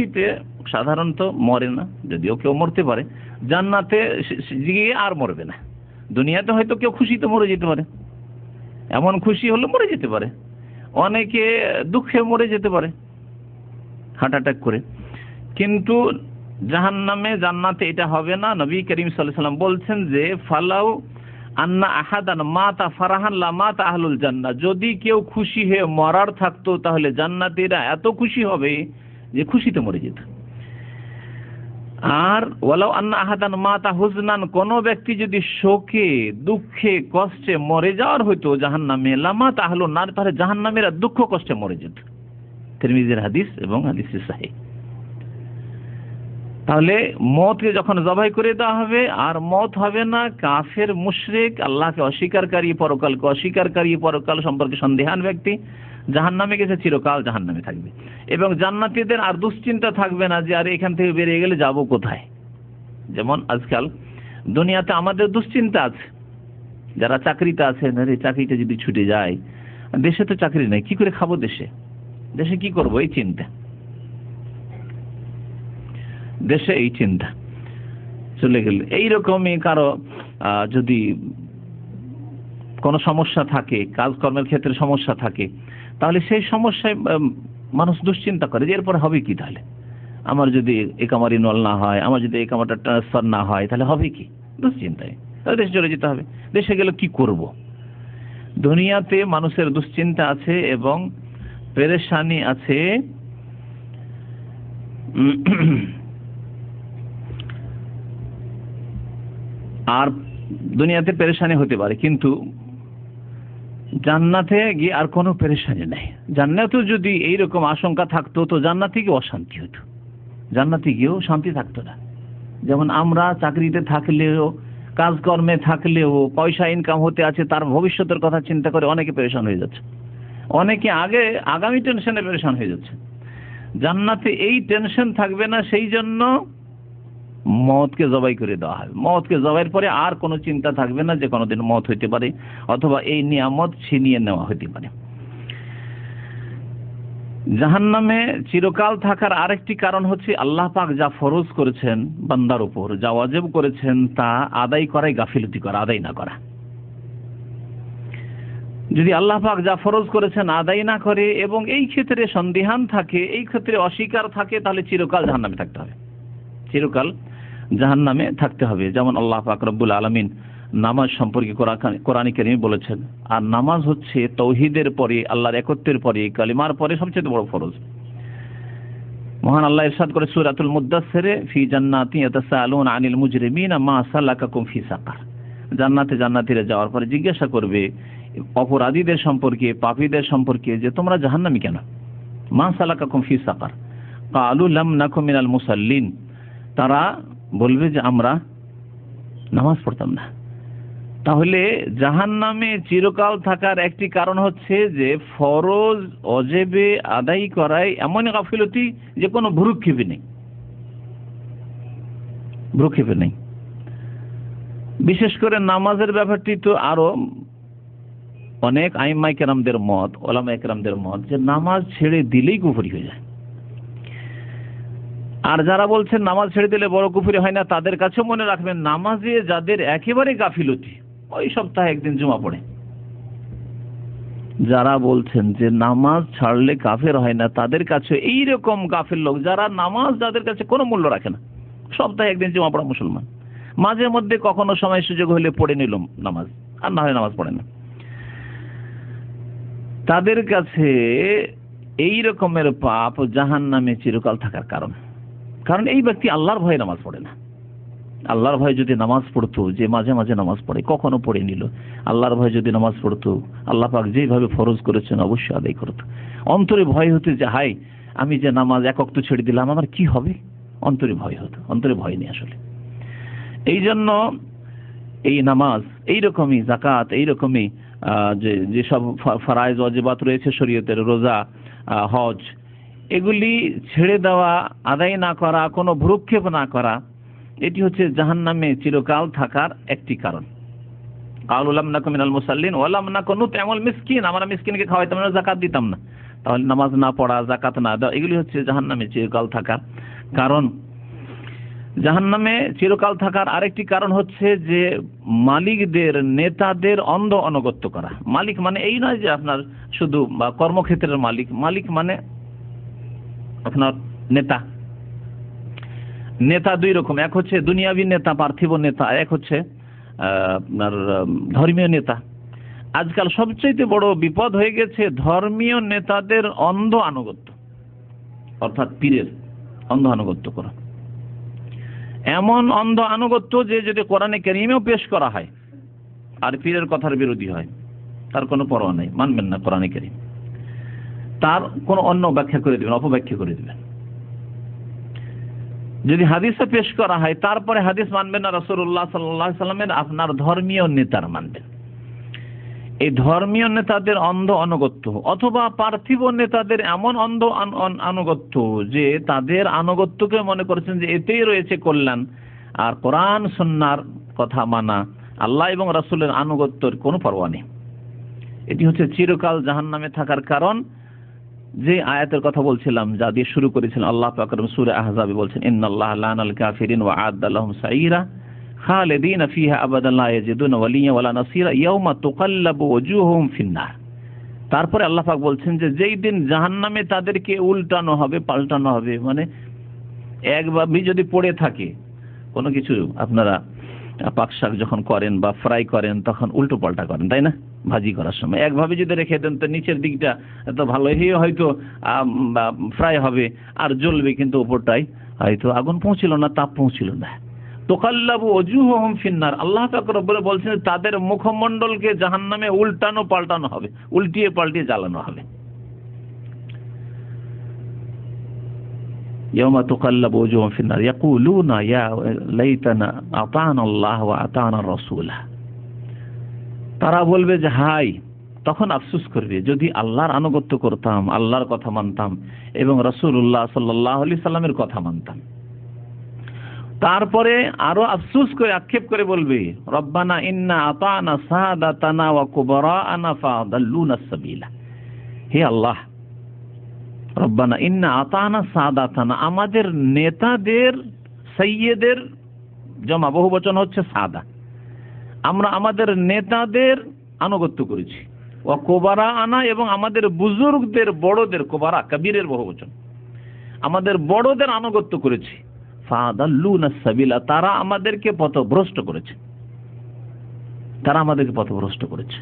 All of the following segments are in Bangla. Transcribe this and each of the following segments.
খুশিতে সাধারণত মরে না, যদিও কেউ মরতে পারে, জান্নাতে গিয়ে আর মরবে না। দুনিয়াতে হয়তো কেউ খুশিতে মরে যেতে পারে, এমন খুশি হলে মরে যেতে পারে, অনেকে দুঃখে মরে যেতে পারে হার্ট অ্যাটাক করে, কিন্তু জাহান্নামে জান্নাতে এটা হবে না। নবী করিম সাল্লাল্লাহু আলাইহি ওয়াসাল্লাম বলছেন যে ফালাউ আন্না আহাদান মাতা ফারাহান লা মাতা আহলুল জান্নাহ, যদি কেউ খুশি হয়ে মরার থাকতো তাহলে জান্নাতীরা এত খুশি হবে যে খুশিতে মরে যেত। আর ওয়ালাউ আন্না আহাদান মাতা হুজনান, কোন ব্যক্তি যদি শোকে দুঃখে কষ্টে মরে যাওয়ার হইতো জাহান্নামে, লা মাতা আহলুন নার, তাহলে জাহান্নামীরা দুঃখ কষ্টে মরে যেত। তিরমিজির হাদিস এবং হাদিসে সহিহ। তাহলে মতকে যখন জবাই করে দেওয়া হবে, আর মত হবে না কাফের মুশরিক, আল্লাহকে অস্বীকারকারী, পরকালকে অস্বীকারকারী, পরকাল সম্পর্কে সন্দেহান ব্যক্তি জাহান্নামে গেছে, চিরকাল জাহান্নামে থাকবে। এবং জান্নাতীদের আর দুশ্চিন্তা থাকবে না যে আরে এখান থেকে বেরিয়ে গেলে যাব কোথায়। যেমন আজকাল দুনিয়াতে আমাদের দুশ্চিন্তা আছে, যারা চাকরিতে আছেন, আরে চাকরিটা যদি ছুটে যায়, দেশে তো চাকরি নেই, কি করে খাবো, দেশে দেশে কি করবো, এই চিন্তা, দেশে এই চিন্তা চলে গেল। এইরকমই কারো যদি কোনো সমস্যা থাকে, কাজকর্মের ক্ষেত্রে সমস্যা থাকে, তাহলে সেই সমস্যায় মানুষ দুশ্চিন্তা করে যে এরপরে হবে কি, তাহলে আমার যদি একামা রিনওয়াল না হয়, আমার যদি একামাটা ট্রান্সফার না হয়, তাহলে হবে কি, দুশ্চিন্তায় তাহলে দেশে চলে যেতে হবে। দেশে গেলে কি করব। দুনিয়াতে মানুষের দুশ্চিন্তা আছে এবং পেরেশানি আছে। আর দুনিয়াতে পেরেশানি হতে পারে, কিন্তু জান্নাতে গিয়ে আর কোনো পেরেশানি নেই। জান্নাতেও যদি এইরকম আশঙ্কা থাকতো তো জান্নাতে গিয়ে অশান্তি হতো, জান্নাতে গিয়েও শান্তি থাকতো না। যেমন আমরা চাকরিতে থাকলেও, কাজকর্মে থাকলেও, পয়সা ইনকাম হতে আছে, তার ভবিষ্যতের কথা চিন্তা করে অনেকে পেরেশান হয়ে যাচ্ছে, অনেকে আগামী টেনশনে পেরেশান হয়ে যাচ্ছে। জান্নাতে এই টেনশন থাকবে না, সেই জন্য মতকে জবাই করে দেওয়া হবে। মতকে জবাইয়ের পরে আর কোনো চিন্তা থাকবে না যে কোনোদিন মত হইতে পারে, অথবা এই নিয়ামত ছিনিয়ে নেওয়া হইতে পারে। জাহান্নামে চিরকাল থাকার আরেকটি কারণ হচ্ছে আল্লাহ পাক যা ফরজ করেছেন বান্দার উপর, যা ওয়াজিব করেছেন তা আদায় করাই গাফিলতি করা, আদায় না করা। যদি আল্লাহ পাক যা ফরজ করেছেন আদায় না করে এবং এই ক্ষেত্রে সন্দিহান থাকে, এই ক্ষেত্রে অস্বীকার থাকে, তাহলে চিরকাল জাহান্নামে থাকতে হবে, চিরকাল জাহান্নামে থাকতে হবে। যেমন আল্লাহ পাক রব্বুল আলামিন নামাজ সম্পর্কে কোরআনে কারীমে বলেছেন, আর নামাজ হচ্ছে তাওহীদের পরে, আল্লাহর একত্বের পরে, কালিমার পরে সবচেয়ে বড় ফরজ। মহান আল্লাহ ইরশাদ করে সূরাতুল মুদ্দাসসিরে, ফি জান্নাতি ইয়াতাসাআলুনা আনিল মুজরিমিনা মা সালাকাকুম ফি সাকার, জান্নাতে জান্নাতীরা যাওয়ার পরে জিজ্ঞাসা করবে অপরাধীদের সম্পর্কে, পাপীদের সম্পর্কে যে তোমরা জাহান্নামী কেন। মা সালাকাকুম ফি সাকার ক্বালু লাম নাকু মিনাল মুসাল্লিন, তারা বলবে যে আমরা নামাজ পড়তাম না। তাহলে জাহান্নামে চিরকাল থাকার একটি কারণ হচ্ছে যে ফরজ ওয়াজিবে আদায় করায় এমন গাফিলতি যে কোনো ভ্রুক্ষেপে নেই, ভ্রুক্ষেপে নেই। বিশেষ করে নামাজের ব্যাপারটি তো আরো অনেক আইম্মায়ে কেরামদের মত, ওলামায়ে কেরামদের মত যে নামাজ ছেড়ে দিলেই কুফরি হয়ে যায়। আর যারা বলছেন নামাজ ছেড়ে দিলে বড় কুফরি হয় না, তাদের কাছেও মনে রাখবেন নামাজে যাদের একেবারে গাফিলতি, ওই সপ্তাহে একদিন জুমা পড়ে, যারা বলছেন যে নামাজ ছাড়লে কাফের হয় না, তাদের কাছে এইরকম গাফিল লোক যারা নামাজ, যাদের কাছে কোনো মূল্য রাখে না, সপ্তাহে একদিন জুমা পড়া মুসলমান, মাঝে মধ্যে কখনো সময় সুযোগ হলে পড়ে নিলাম নামাজ, আর না হয় নামাজ পড়ে না, তাদের কাছে এই রকমের পাপ জাহান্নামে চিরকাল থাকার কারণ। কারণ এই ব্যক্তি আল্লাহর ভয়ে নামাজ পড়ে না। আল্লাহর ভয়ে যদি নামাজ পড়তো, যে মাঝে মাঝে নামাজ পড়ে, কখনো পড়ে নিল, আল্লাহর ভয়ে যদি নামাজ পড়তো, আল্লাহ পাক যেভাবে ফরজ করেছেন অবশ্যই আদায় করতো। অন্তরে ভয় হতো যে হাই আমি যে নামাজ এক ওয়াক্ত ছেড়ে দিলাম, আমার কি হবে, অন্তরে ভয় হতো। অন্তরে ভয় নেই আসলে। এই জন্য এই নামাজ, এইরকমই যাকাত, এইরকমই যে সব ফরজ ওয়াজিবাত রয়েছে শরীয়তের, রোজা, হজ, এগুলি ছেড়ে দেওয়া, আদায় না করা, কোনো ভ্রুক্ষেপ না করা, এটি হচ্ছে জাহান্নামে চিরকাল থাকার একটি কারণ। ক্বালু লাম নাকু মিনাল মুসাল্লিন ওয়া লাম নাকু নুত'ইমুল মিসকিন, আমরা মিসকিনকে খাওয়াইতাম না, যাকাত দিতাম না। তাহলে নামাজ না পড়া, যাকাত না দেওয়া, এগুলি হচ্ছে জাহান্নামে চিরকাল থাকার কারণ। জাহান্নামে চিরকাল থাকার আরেকটি কারণ হচ্ছে যে মালিকদের, নেতাদের অন্ধ আনুগত্য করা। মালিক মানে এই নয় যে আপনার শুধু কর্মক্ষেত্রের মালিক, মালিক মানে আপনার নেতা। নেতা দুই রকম, এক হচ্ছে দুনিয়াবী নেতা, পার্থিব নেতা, এক হচ্ছে আপনার ধর্মীয় নেতা। আজকাল সবচেয়ে বড় বিপদ হয়ে গেছে ধর্মীয় নেতাদের অন্ধ আনুগত্য, অর্থাৎ পীরের অন্ধ আনুগত্য করা। এমন অন্ধ আনুগত্য যে যদি কোরআনে কারীমেও পেশ করা হয় আর পীরের কথার বিরোধী হয়, তার কোনো পরোয়া নেই, মানবেন না কোরআনে কারীম, তার কোনো অন্য ব্যাখ্যা করে দিবেন, অপব্যাখ্যা করে দিবেন। যদি হাদিসে পেশ করা হয় তারপরে হাদিস মানবেন না রাসূলুল্লাহ সাল্লাল্লাহু আলাইহি সাল্লামের, আপনার ধর্মীয় নেতার মানবেন। এই ধর্মীয় নেতাদের অন্ধ আনুগত্য অথবা পার্থিব নেতাদের এমন অন্ধ আনুগত্য যে তাদের আনুগত্যকে মনে করছেন যে এতেই রয়েছে কল্যাণ, আর কোরআন সুন্নাহর কথা মানা, আল্লাহ এবং রাসূলের আনুগত্যের কোনো পরোয়া নেই। এটি হচ্ছে চিরকাল জাহান্নামে থাকার কারণ। যে আয়াতের কথা বলছিলাম, যা দিয়ে শুরু করেছিলেন, আল্লাহ পাক সূরা আহজাবে বলছেন, ইন্নাল্লাহা লানাল কাফিরিন ওয়া আ'আদ্দা লাহুম সাঈরা খালিদিনা ফিহা আবাদান লা ইয়াজিদুনা ওয়ালিয়্যান ওয়ালা নাসীরা ইয়াওমা তুকাল্লাবু ওয়ুজুহুহুম ফিন-নার। তারপরে আল্লাহ পাক বলছেন যে যেই দিন জাহান্নামে তাদেরকে উল্টানো হবে, পাল্টানো হবে, মানে একভাবে যদি পড়ে থাকে কোনো কিছু, আপনারা পাক শাক যখন করেন বা ফ্রাই করেন তখন উল্টো পাল্টা করেন, তাই না? ভাজি করার সময় একভাবে যদি রেখে দেন তো নিচের দিকটা তো ভালোই হয়তো ফ্রাই হবে আর জ্বলবে, কিন্তু উপরটাই হয়তো আগুন পৌঁছিল না, তাপ পৌঁছিল না। তুকাল্লাবু ওয়ুজুহুহুম ফিন-নার, আল্লাহ পাক রব্বুল বলছেন তাদের মুখমণ্ডলকে জাহান্নামে উল্টানো পাল্টানো হবে, উল্টিয়ে পাল্টিয়ে জ্বালানো হবে। ইয়াওমা তুকাল্লাবু ওয়ুজুহুহুম ফিন-নার ইয়াকুলুনা ইয়া লাইতানা আতানা আল্লাহ ওয়া আতানা রাসূলা। তারা বলবে যে হায়, তখন আফসোস করবে যদি আল্লাহর আনুগত্য করতাম, আল্লাহর কথা মানতাম এবং রাসূলুল্লাহ সাল্লাল্লাহু আলাইহি সাল্লামের কথা মানতাম। তারপরে আরো আফসোস করে আক্ষেপ করে বলবে, রব্বানা ইন্না আতানা সাদাতানা ওয়া কুবারানা ফাদাল্লুনা সাবিলা। হে আল্লাহ, রব্বানা ইন্না আতানা সাদাতানা, আমাদের নেতাদের, সাইয়্যিদের জমা বহুবচন হচ্ছে সাদা, আমরা আমাদের নেতাদের আনুগত্য করেছি। ওয়া কুবারানা, এবং আমাদের বুজুর্গদের, বড়দের, কুবারা কবীরের বহুবচন, আমাদের বড়দের আনুগত্য করেছি। ফাদাল্লুনা সাবিলা, তারা আমাদেরকে পথভ্রষ্ট করেছে, তারা আমাদেরকে পথভ্রষ্ট করেছে।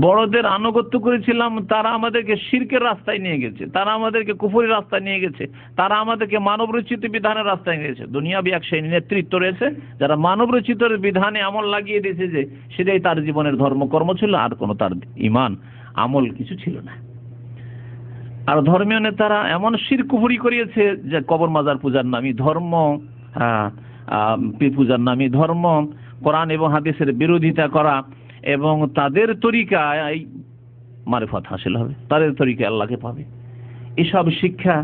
বড়দের আনুগত্য করেছিলাম, তারা আমাদেরকে শিরকের রাস্তায় নিয়ে গেছে, তারা আমাদেরকে কুফরের রাস্তায় নিয়ে গেছে, তারা আমাদেরকে মানবরচিত বিধানের রাস্তায় নিয়ে গেছে। দুনিয়াবি এক শ্রেণীর নেতৃত্ব রয়েছে যারা মানবরচিত বিধানে আমল লাগিয়ে দিয়েছে যে সেটাই তার জীবনের ধর্মকর্ম ছিল, আর কোনো তার ঈমান আমল কিছু ছিল না। আর ধর্মীয় নেতারা এমন শিরক কুফরি করিয়েছে যে কবর মাজার পূজার নামে ধর্ম, পীর পূজার নামে ধর্ম, কোরআন এবং হাদিসের বিরোধিতা করা, এবং তাদের তরিকায় মারিফত হাসিল হবে, তাদের তরিকায় আল্লাহকে পাবে। এসব শিক্ষা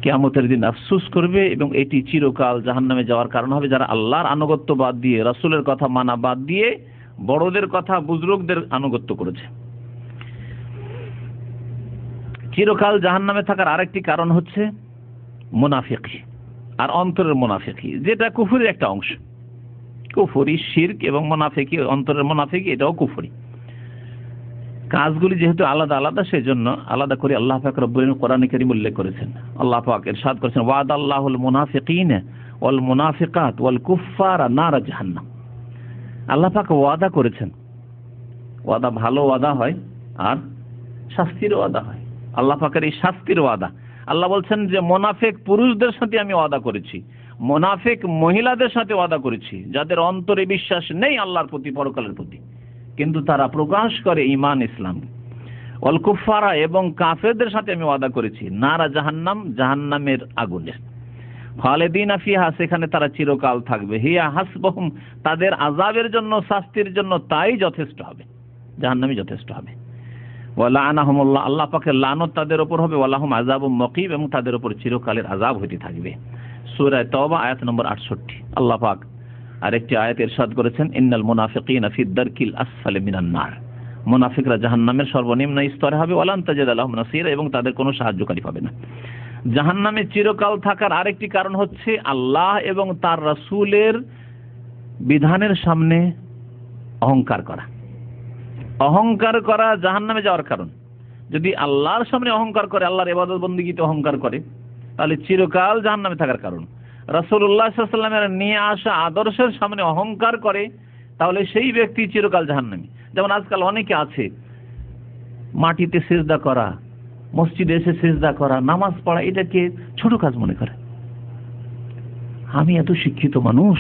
কিয়ামতের দিন আফসোস করবে এবং এটি চিরকাল জাহান্নামে যাওয়ার কারণ হবে যারা আল্লাহর আনুগত্য বাদ দিয়ে, রাসূলের কথা মানা বাদ দিয়ে বড়দের কথা, বুজুর্গদের আনুগত্য করেছে। চিরকাল জাহান্নামে থাকার আরেকটি কারণ হচ্ছে মুনাফিকি, আর অন্তরের মুনাফিকি, যেটা কুফরের একটা অংশ। কুফরি, শিরক এবং মুনাফিকি, অন্তরের মুনাফিকি, এটাও কুফরি। কাজগুলি যেহেতু আলাদা আলাদা, সেজন্য আলাদা করে আল্লাহ পাক রব্বুল আলামিন কোরআনে কারীম উল্লেখ করেছেন। আল্লাহ পাক ইরশাদ করেছেন, ওয়াদাল্লাহুল মুনাফিকিনা ওয়াল মুনাফিকাত ওয়াল কুফফারা নার জাহান্নাম। আল্লাহ পাক ওয়াদা করেছেন, ওয়াদা ভালো ওয়াদা হয় আর শাস্তির ওয়াদা হয়। আল্লাহ পাকের এই শাস্তির ওয়াদা, আল্লাহ বলছেন যে মুনাফিক পুরুষদের সাথে আমি ওয়াদা করেছি, মুনাফিক মহিলাদের সাথে ওয়াদা করেছি, যাদের অন্তরে বিশ্বাস নেই আল্লাহর প্রতি, পরকালের প্রতি, কিন্তু তারা প্রকাশ করে ঈমান, ইসলাম। ওয়াল কুফারা, এবং কাফেরদের সাথে আমি ওয়াদা করেছি নারা জাহান্নাম, জাহান্নামের আগুনের। খালিদিনা ফিহা, সেখানে তারা চিরকাল থাকবে। হিয়া হাসবুহুম, তাদের আযাবের জন্য, শাস্তির জন্য তাই যথেষ্ট হবে, জাহান্নামই যথেষ্ট হবে। ওয়া লাআনাহুমুল্লাহ, আল্লাহ পাকের লানত তাদের উপর হবে। ওয়া লাহুম আযাবুম মুকিম, এবং তাদের উপর চিরকালের আযাব হতে থাকবে। সূরা তাওবা আয়াত নম্বর 68। আল্লাহ পাক আরেকটি আয়াতে ইরশাদ করেছেন, ইন্নাল মুনাফিকিনা ফি দারকিল আসফালি মিনান নার। মুনাফিকরা জাহান্নামের সর্বনিম্ন স্তরে হবে, ওয়ালান তাজিদ লাহুম নাসীরা, এবং তাদের কোনো সাহায্যকারী পাবে না। জাহান্নামে চিরকাল থাকার আরেকটি কারণ হচ্ছে আল্লাহ এবং তার রাসূলের বিধানের সামনে অহংকার করা। অহংকার করা জাহান্নামে যাওয়ার কারণ। যদি আল্লাহর সামনে অহংকার করে, আল্লাহর ইবাদত বন্দেগীতে অহংকার করে, তাহলে চিরকাল জাহান্নামে থাকার কারণ। রাসূলুল্লাহ সাল্লাল্লাহু আলাইহি ওয়াসাল্লামের নিয়ে আসা আদর্শের সামনে অহংকার করে, তাহলে সেই ব্যক্তি চিরকাল জাহান্নামী। যেমন আজকাল অনেকে আছে মাটিতে সিজদা করা, মসজিদে এসে সিজদা করা, নামাজ পড়া এটাকে ছোট কাজ মনে করে। আমি এত শিক্ষিত মানুষ,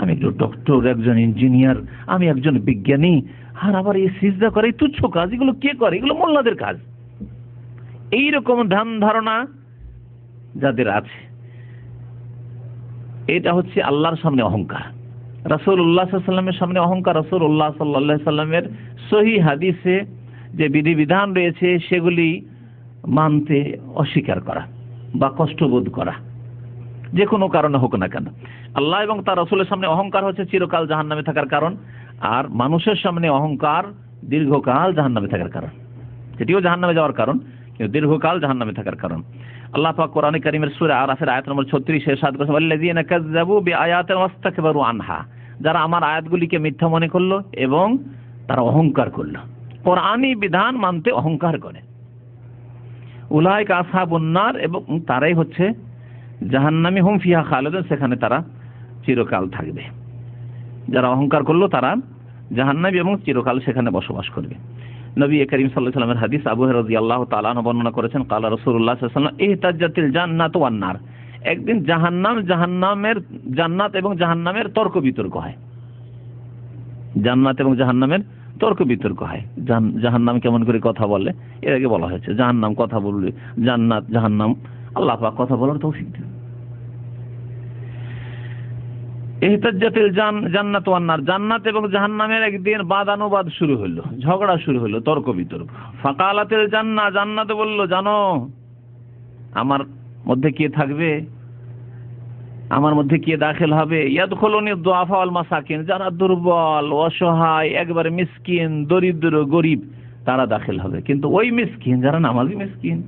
আমি একজন ডক্টর, একজন ইঞ্জিনিয়ার, আমি একজন বিজ্ঞানী, আর আবার এই সিজদা করে, এই তুচ্ছ কাজ, এগুলো কে করে? এগুলো মোল্লাদের কাজ। এইরকম ধ্যান ধারণা যাদের আছে, এটা হচ্ছে আল্লাহর সামনে অহংকার। রাসূলুল্লাহ সাল্লাল্লাহু আলাইহি ওয়াসাল্লামের সামনে অহংকার। রাসূলুল্লাহ সাল্লাল্লাহু আলাইহি ওয়াসাল্লামের সহিহ হাদিসে যে বিধিবিধান রয়েছে সেগুলি মানতে অস্বীকার করা বা কষ্টবোধ করা, যে কোনো কারণে হোক না কেন। আল্লাহ এবং তার রাসূলের সামনে অহংকার হচ্ছে চিরকাল জাহান্নামে থাকার কারণ, আর মানুষের সামনে অহংকার দীর্ঘকাল জাহান্নামে থাকার কারণ। সেটিও জাহান্নামে যাওয়ার কারণ, কিন্তু দীর্ঘকাল জাহান্নামে থাকার কারণ। আল্লাহ পাক কোরআনে কারীমের সূরা আরাফের আয়াত নম্বর 36 এ ইরশাদ করেছেন, ওয়াল্লাযীনা কাযযাবু বিআয়াতিনা ওয়াস্তাকবারু আনহা, যারা আমার আয়াতগুলিকে মিথ্যা মনে করলো এবং তারা অহংকার করলো, কোরআনী বিধান মানতে অহংকার করে। উলাইকা আসহাবুন নার, এবং তারাই হচ্ছে জাহান্নামী, হুম ফিহা খালিদুন, সেখানে তারা চিরকাল থাকবে। যারা অহংকার করলো তারা জাহান্নামী এবং চিরকাল সেখানে বসবাস করবে। নবী করিম সাল্লাল্লাহু আলাইহি ওয়াসাল্লামের হাদিস আবু হুরায়রা রাদিয়াল্লাহু তাআলা আনহু বর্ণনা করেছেন, ক্বালা রাসূলুল্লাহ সাল্লাল্লাহু আলাইহি ওয়াসাল্লাম ইহতাজ্জাতিল জান্নাতু ওয়ান নার, একদিন জান্নাত এবং জাহান্নামের তর্ক বিতর্ক হয়। জান্নাত এবং জাহান্নামের তর্ক বিতর্ক হয়। জাহান্নাম কেমন করে কথা বলে, এর আগে বলা হয়েছে। জাহান্নাম কথা বলবে, জান্নাত জাহান্নাম আল্লাহ পাক কথা বলার তৌফিক দেন। ইহতাজ্জাতিল জান্নাতু ওয়ান নার, জান্নাত এবং জাহান্নামের একদিন বাদানুবাদ শুরু হলো, ঝগড়া শুরু হলো, তর্ক বিতর্ক। ফাকালাতিল জান্নাহ, জান্নাত বলল, জানো আমার মধ্যে কে থাকবে, আমার মধ্যে কে দাখিল হবে? ইয়াদখুলুনি দুআফা ওয়াল মাসাকিন, যারা দুর্বল, অসহায়, একবারে মিসকিন, দরিদ্র, গরীব, তারা দাখিল হবে। কিন্তু ওই মিসকিন যারা নামাজি মিসকিন,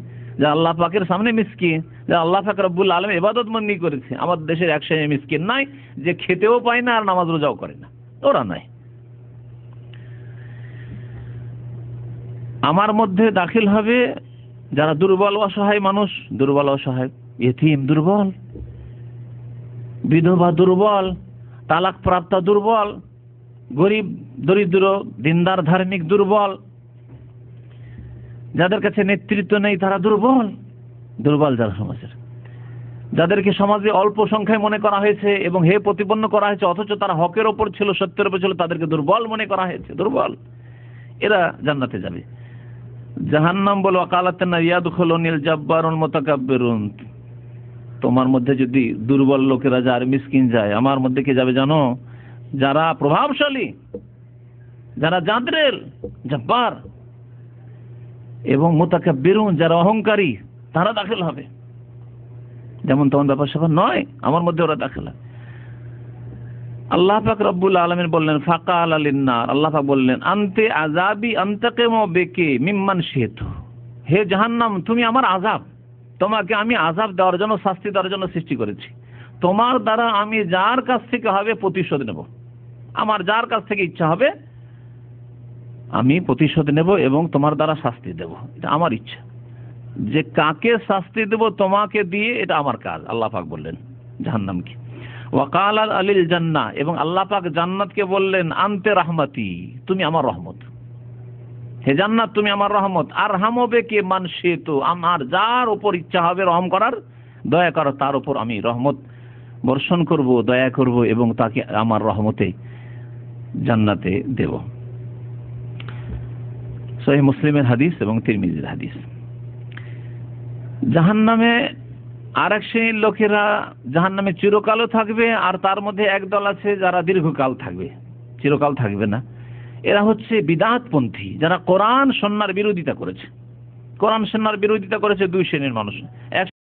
যারা আল্লাহ পাকের সামনে মিসকিন, যারা আল্লাহ পাক রব্বুল আলামিন ইবাদত বন্দেগী করেছে, আমাদের দেশের এক শ্রেণীর মিসকিন নাই যে খেতেও পায় না আর নামাজ রোজাও করে না, ওরা নাই। আমার মধ্যে দাখিল হবে যারা দুর্বল অসহায় মানুষ, দুর্বল অসহায়, ইতিম দুর্বল, বিধবা দুর্বল, তালাক প্রাপ্তা দুর্বল, গরিব দরিদ্র, দিনদার ধার্মিক দুর্বল, যাদের কাছে নেতৃত্ব নেই তারা দুর্বল, দুর্বল যারা সমাজের, যাদেরকে সমাজে অল্প সংখ্যায় মনে করা হয়েছে এবং হে প্রতিপন্ন করা হয়েছে, অথচ তারা হকের ওপর ছিল, সত্যের ওপর ছিল, তাদেরকে দুর্বল মনে করা হয়েছে, দুর্বল, এরা জান্নাতে যাবে। জাহান্নাম বলো ওয়াকালাতুন নার ইয়াদখুলুনিল জাব্বারুল মুতাকাব্বিরুন, তোমার মধ্যে যদি দুর্বল লোকেরা যায় আর মিসকিন যায়, আমার মধ্যে কে যাবে জানো? যারা প্রভাবশালী, যারা জাদরেল, জব্বার এবং মুতাকাব্বিরুন, যারা অহংকারী, তারা দাখিল হবে। যেমন তোমার ব্যাপার স্যাপার নয়, আমার মধ্যে ওরা দাখিল হবে। আল্লাহ পাক রব্বুল আলামিন বললেন ফাকালা লিন-নার, আল্লাহ পাক বললেন আনতে আযাবি আনতাকিমু বিকি মিম্মান শিতু, হে জাহান্নাম তুমি আমার আযাব, তোমাকে আমি আযাব দেওয়ার জন্য, শাস্তি দেওয়ার জন্য সৃষ্টি করেছি। তোমার দ্বারা আমি যার কাছ থেকে হবে প্রতিশোধ নেব, আমার যার কাছ থেকে ইচ্ছা হবে আমি প্রতিশোধ নেব এবং তোমার দ্বারা শাস্তি দেব, এটা আমার ইচ্ছা। যে কাকে শাস্তি দেব তোমাকে দিয়ে, এটা আমার কাজ। আল্লাহ পাক বললেন জাহান্নামকে। ওয়াকাল আলিল জান্নাহ, এবং আল্লাহ পাক জান্নাতকে বললেন আনতে রাহমাতি, তুমি আমার রহমত, হে জান্নাত তুমি আমার রহমত। আর হামবে কে মানসে, তো আমার যার উপর ইচ্ছা হবে রহম করার, দয়া করার, তার উপর আমি রহমত বর্ষণ করব, দয়া করব এবং তাকে আমার রহমতে জান্নাতে দেব। সহিহ মুসলিমের হাদিস এবং তিরমিজির হাদিস। জাহান্নামে আরেক শ্রেণীর লোকেরা জাহান্নামে চিরকালও থাকবে, আর তার মধ্যে একদল আছে যারা দীর্ঘকাল থাকবে, চিরকাল থাকবে না। এরা হচ্ছে বিদআতপন্থী, যারা কোরআন সুন্নাহর বিরোধিতা করেছে। কোরআন সুন্নাহর বিরোধিতা করেছে দুই শ্রেণীর মানুষ। এক